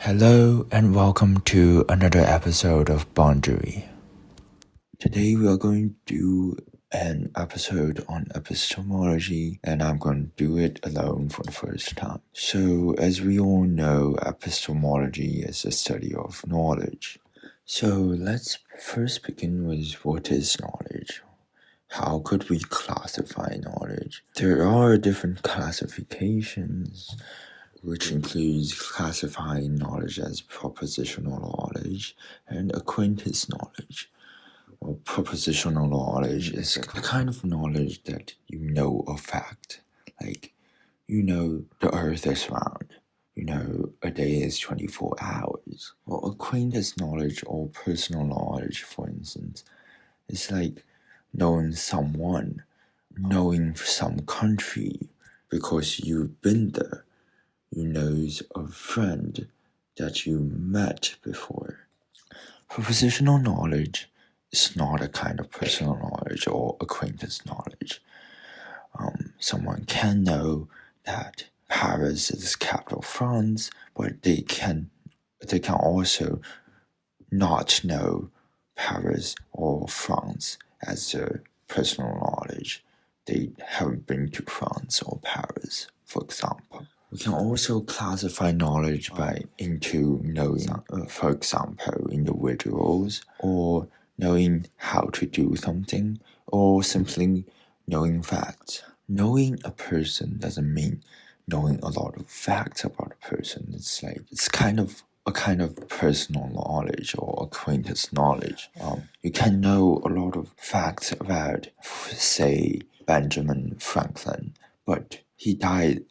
Hello and welcome to another episode of Boundary. Today we are going to do an episode on epistemology, and I'm going to do it alone for the first time. So as we all know, epistemology is the study of knowledge. So let's first begin with what is knowledge. How could we classify knowledge? There are different classifications, which includes classifying knowledge as propositional knowledge and acquaintance knowledge. Well, propositional knowledge is the kind of knowledge that you know a fact. Like, you know the earth is round. You know a day is 24 hours. Well, acquaintance knowledge or personal knowledge, for instance, is like knowing someone, knowing some country because you've been there. You know a friend that you met before. Propositional knowledge is not a kind of personal knowledge or acquaintance knowledge. Someone can know that Paris is the capital of France, but they can also not know Paris or France as their personal knowledge. They haven't been to France or Paris, for example. We can also classify knowledge into knowing, for example, individuals, or knowing how to do something, or simply knowing facts. Knowing a person doesn't mean knowing a lot of facts about a person. It's kind of a kind of personal knowledge or acquaintance knowledge. You can know a lot of facts about, say, Benjamin Franklin, but he died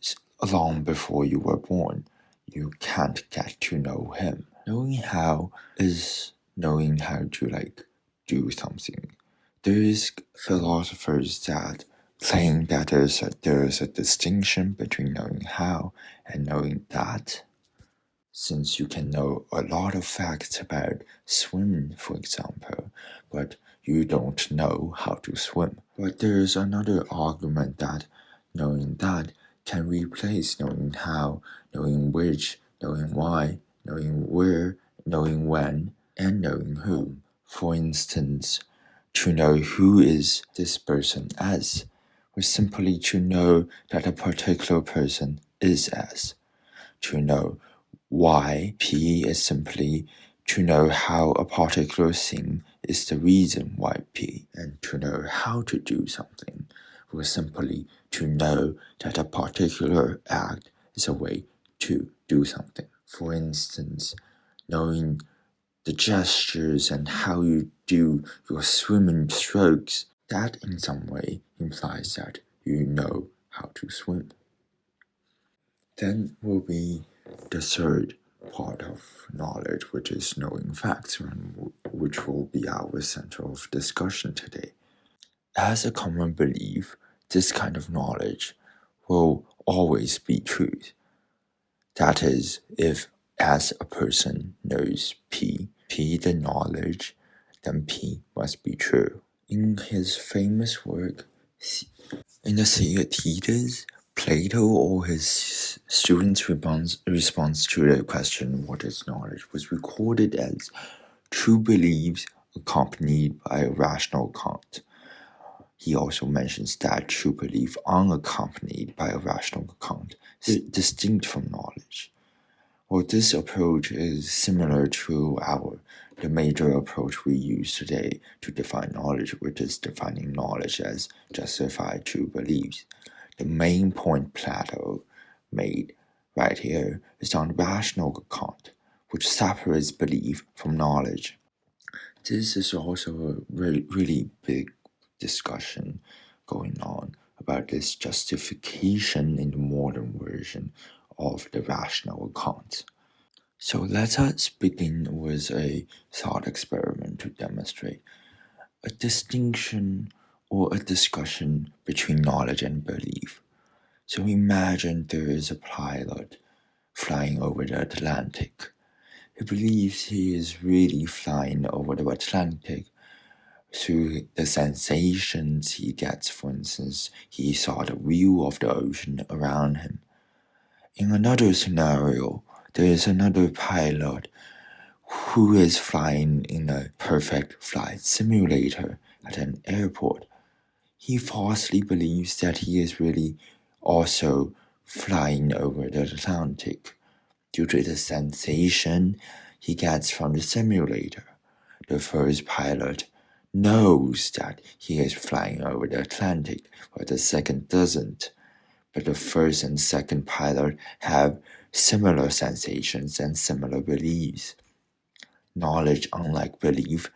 long before you were born. You can't get to know him. Knowing how is knowing how to do something. There's philosophers that claim that there's a distinction between knowing how and knowing that. Since you can know a lot of facts about swimming, for example, but you don't know how to swim. But there's another argument that knowing that can replace knowing how, knowing which, knowing why, knowing where, knowing when, and knowing whom. For instance, to know who is this person as, or simply to know that a particular person is as. To know why P is simply to know how a particular thing is the reason why P, and to know how to do something was simply to know that a particular act is a way to do something. For instance, knowing the gestures and how you do your swimming strokes, that in some way implies that you know how to swim. Then will be the third part of knowledge, which is knowing facts, and which will be our center of discussion today. As a common belief, this kind of knowledge will always be truth. That is, if as a person knows P the knowledge, then P must be true. In his famous work, in the Theaetetus, Plato or his students' response to the question, what is knowledge, was recorded as true beliefs accompanied by a rational account. He also mentions that true belief unaccompanied by a rational account is distinct from knowledge. Well, this approach is similar to the major approach we use today to define knowledge, which is defining knowledge as justified true beliefs. The main point Plato made right here is on rational account, which separates belief from knowledge. This is also a really big discussion going on about this justification in the modern version of the rational account. So let us begin with a thought experiment to demonstrate a distinction or a discussion between knowledge and belief. So imagine there is a pilot flying over the Atlantic. He believes he is really flying over the Atlantic through the sensations he gets. For instance, he saw the view of the ocean around him. In another scenario, there is another pilot who is flying in a perfect flight simulator at an airport. He falsely believes that he is really also flying over the Atlantic due to the sensation he gets from the simulator. The first pilot knows that he is flying over the Atlantic, while the second doesn't. But the first and second pilot have similar sensations and similar beliefs. Knowledge, unlike belief,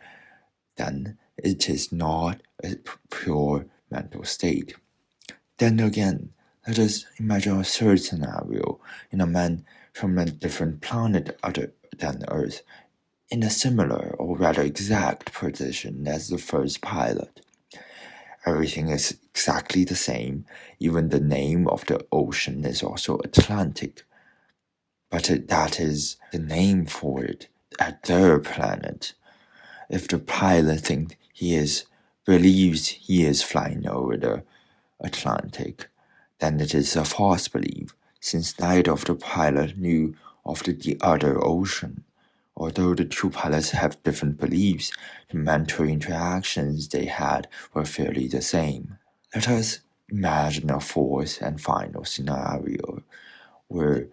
then it is not a pure mental state. Then again, let us imagine a third scenario in a man from a different planet other than Earth, in a similar or rather exact position as the first pilot. Everything is exactly the same, even the name of the ocean is also Atlantic. But that is the name for it at their planet. If the pilot thinks believes he is flying over the Atlantic, then it is a false belief, since neither of the pilot knew of the other ocean. Although the two pilots have different beliefs, the mental interactions they had were fairly the same. Let us imagine a fourth and final scenario, where,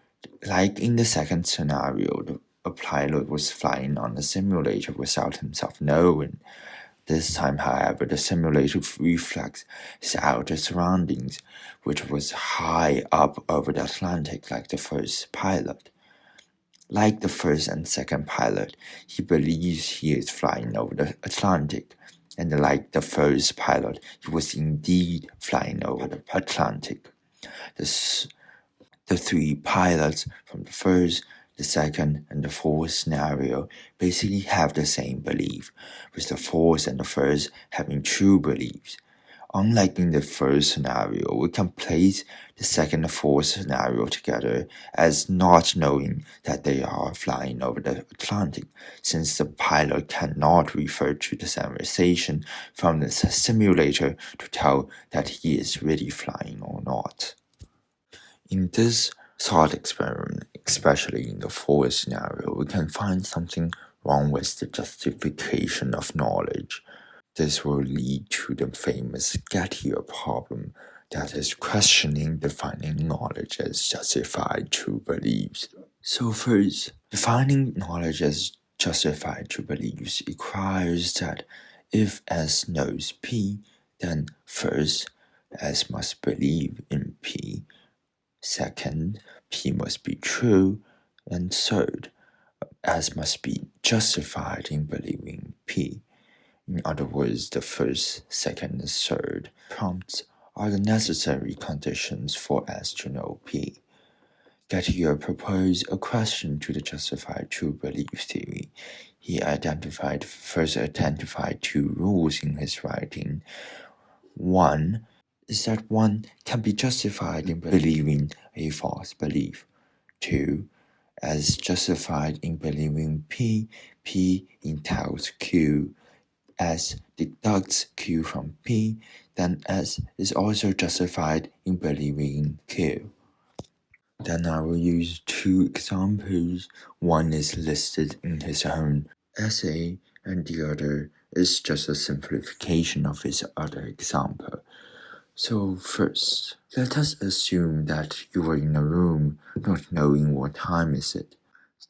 like in the second scenario, a pilot was flying on a simulator without himself knowing. This time, however, the simulator reflects his outer surroundings, which was high up over the Atlantic like the first pilot. Like the first and second pilot, he believes he is flying over the Atlantic, and like the first pilot, he was indeed flying over the Atlantic. The three pilots from the first, the second, and the fourth scenario basically have the same belief, with the fourth and the first having true beliefs. Unlike in the first scenario, we can place the second and fourth scenario together as not knowing that they are flying over the Atlantic, since the pilot cannot refer to the sensation from the simulator to tell that he is really flying or not. In this thought experiment, especially in the fourth scenario, we can find something wrong with the justification of knowledge. This will lead to the famous Gettier problem, that is questioning defining knowledge as justified true beliefs. So first, defining knowledge as justified true beliefs requires that if S knows P, then first, S must believe in P. Second, P must be true, and third, S must be justified in believing P. In other words, the first, second, and third prompts are the necessary conditions for S to know P. Gettier proposed a question to the justified true belief theory. He first identified two rules in his writing. One is that one can be justified in believing a false belief. Two, as justified in believing P, P entails Q. S deducts Q from P, then S is also justified in believing Q. Then I will use two examples. One is listed in his own essay, and the other is just a simplification of his other example. So first, let us assume that you were in a room not knowing what time is it.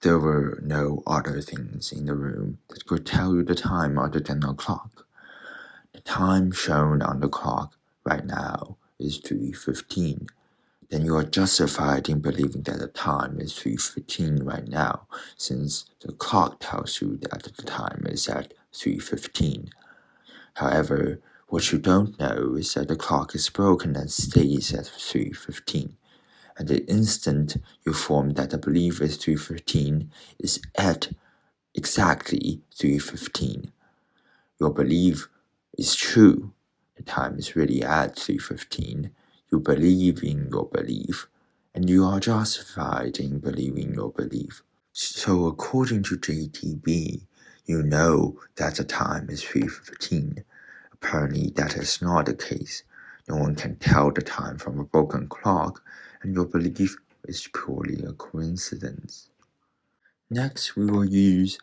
There were no other things in the room that could tell you the time other than a clock. The time shown on the clock right now is 3:15. Then you are justified in believing that the time is 3:15 right now, since the clock tells you that the time is at 3:15. However, what you don't know is that the clock is broken and stays at 3:15. And the instant you form that the belief is 3:15 is at exactly 3:15. Your belief is true. The time is really at 3:15. You believe in your belief, and you are justified in believing your belief. So according to JTB, you know that the time is 3:15. Apparently that is not the case. No one can tell the time from a broken clock, and your belief is purely a coincidence. Next, we will use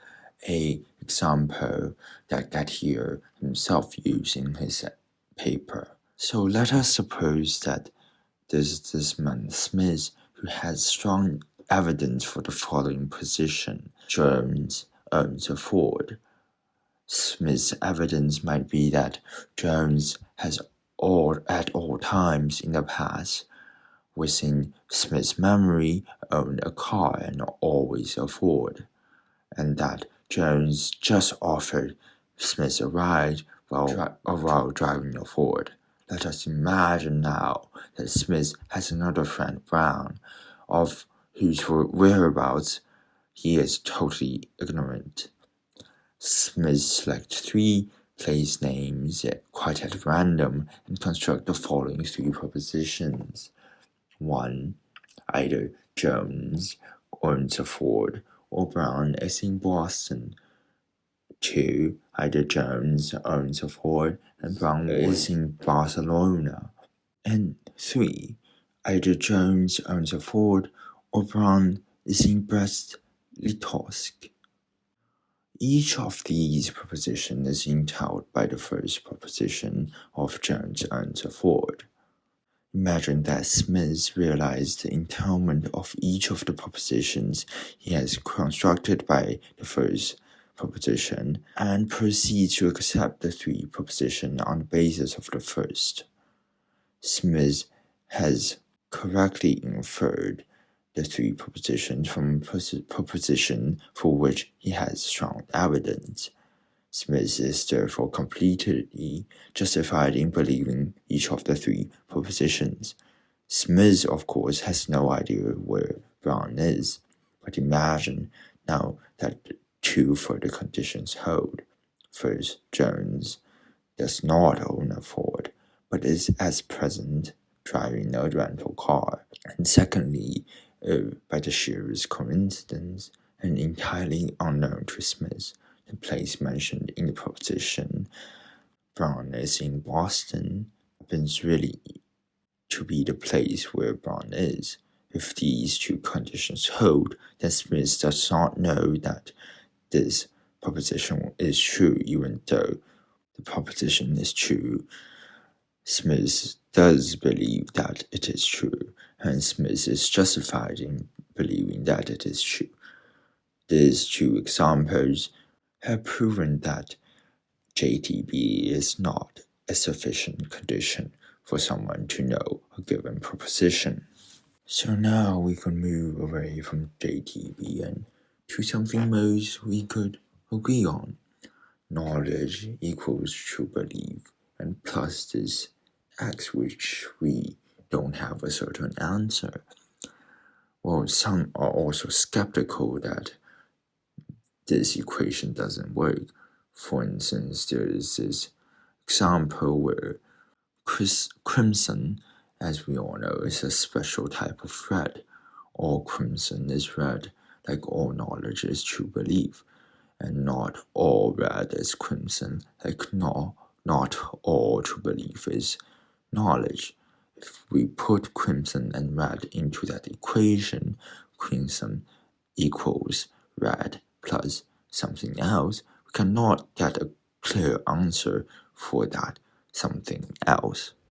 an example that Gettier himself used in his paper. So let us suppose that there's this man Smith who has strong evidence for the following position. Jones owns a Ford. Smith's evidence might be that Jones has at all times in the past, within Smith's memory, owned a car and always a Ford, and that Jones just offered Smith a ride while driving a Ford. Let us imagine now that Smith has another friend, Brown, of whose whereabouts he is totally ignorant. Smith selects 3 place names quite at random and construct the following 3 propositions. 1. Either Jones owns a Ford or Brown is in Boston. 2. Either Jones owns a Ford and Brown is in Barcelona. And 3. Either Jones owns a Ford or Brown is in Brest-Litovsk. Each of these propositions is entailed by the first proposition of Jones owns a Ford. Imagine that Smith realized the entailment of each of the propositions he has constructed by the first proposition and proceeds to accept the 3 propositions on the basis of the first. Smith has correctly inferred the 3 propositions from a proposition for which he has strong evidence. Smith is therefore completely justified in believing each of the 3 propositions. Smith, of course, has no idea where Brown is, but imagine now that 2 further conditions hold. First, Jones does not own a Ford, but is at present driving a rental car. And secondly, by the sheerest coincidence and entirely unknown to Smith, the place mentioned in the proposition, Brown is in Boston, happens really to be the place where Brown is. If these 2 conditions hold, then Smith does not know that this proposition is true, even though the proposition is true. Smith does believe that it is true, and Smith is justified in believing that it is true. These 2 examples have proven that JTB is not a sufficient condition for someone to know a given proposition. So now we can move away from JTB and to something most we could agree on. Knowledge equals true belief, and plus this X which we don't have a certain answer. Well, some are also skeptical that this equation doesn't work. For instance, there is this example where crimson, as we all know, is a special type of red. All crimson is red, like all knowledge is true belief, and not all red is crimson, like not all true belief is knowledge. If we put crimson and red into that equation, crimson equals red plus something else, we cannot get a clear answer for that something else.